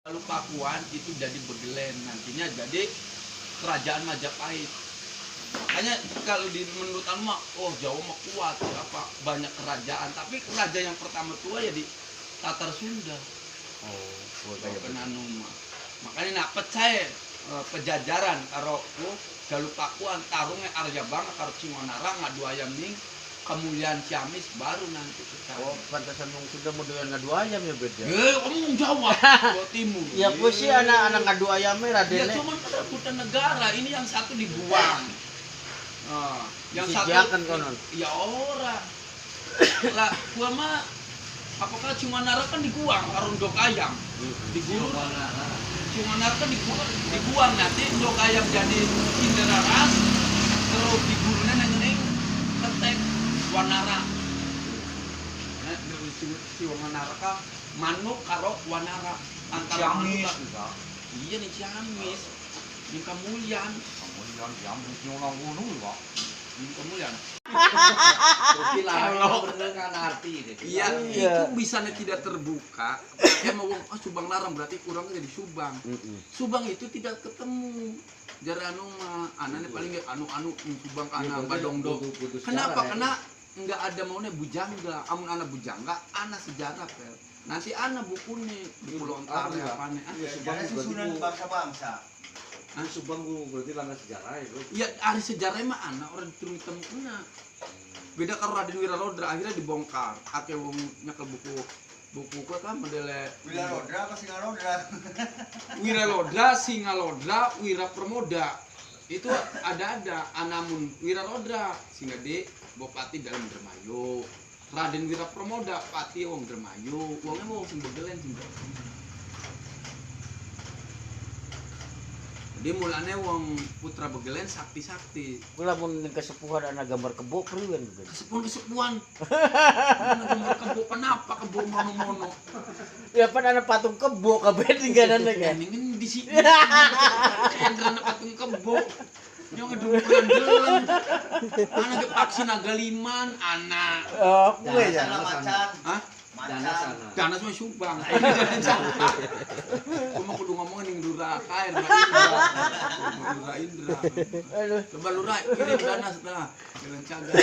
Lalu Pakuan itu jadi Begelen, nantinya jadi kerajaan Majapahit. Makanya kalau di menurut Anu oh Jawa mah kuat, apa banyak kerajaan, tapi raja yang pertama tua ya di Tatar Sunda. Oh, anu mah. Makanya nak percaya pejajaran karo Galuh Pakuan tarungnya Arya Bang karo Cingonara ngadu ayam ning kemuliaan Ciamis baru nanti kita. Oh, pantasan wong sudah model ngadu ayam ya beda. Kamu Jawa, Jawa Timur. Ya pun sih anak-anak ngadu ayamnya Ya Raden. cuma perebutan negara, ini yang satu dibuang. Yang satu konon. ya ora. Lah gua mah apakah cuma nara kan dibuang karun dok ayam. Digulur. Cuma nara kan dibuang nanti dok ayam jadi indera ras terus digulurnya neng ketek wanara. Nah, si wanara ka manuk karo wanara antara Ciamis manuk juga. iya nih Ciamis. Ini Kemulian. Kemudian Ciamis nyolong gunung juga. Ini Kemulian. Tapi larang bener kan arti deh. Iya, itu bisanya tidak terbuka. Ya mau Subang larang berarti kurangnya jadi Subang. Subang itu tidak ketemu. Jare anu mah anane paling anu Subang kana Badongdo. Kenapa? Karena enggak ada maunya bujangga. Amun anak bujangga, anak sejarah pel. Nanti anak bukunya di Pulau Ontara apa nih? Subang susunan bangsa-bangsa. Subang berarti langkah sejarah ya, Bro. Iya, hari sejarah mah anak orang turun temuna. Beda karo Raden Wiralodra akhirnya dibongkar. Ake wong nyekel buku kan modele Wiralodra apa Singalodra? Wiralodra, Singalodra, Wirapermoda. Itu ada anamun Wiralodra Singade Bupati dalam Dermayo. Raden Wirapermoda Pati wong Dermayo. Wongnya wong sing Begelen sing. Dia mulanya wong putra Begelen sakti-sakti. Kula mun kesepuhan anak gambar kebo priwen. Kesepuan. Gambar kebo kenapa kebo mono-mono? Ya pan anak patung kebo kabeh tinggalane kan. Ini di sini. Endra patung kebo. Yang ngedumperan. Anak ke vaksin agaliman, anak. Oh, kuwe ya. Macan. Hah? Dana sana. Dana semua Subang. Cuma kudu ngomongin yang Lurah Kair, Lurah Indra. Aduh. Coba Lurah, kirim dana setelah. Jalan cagar.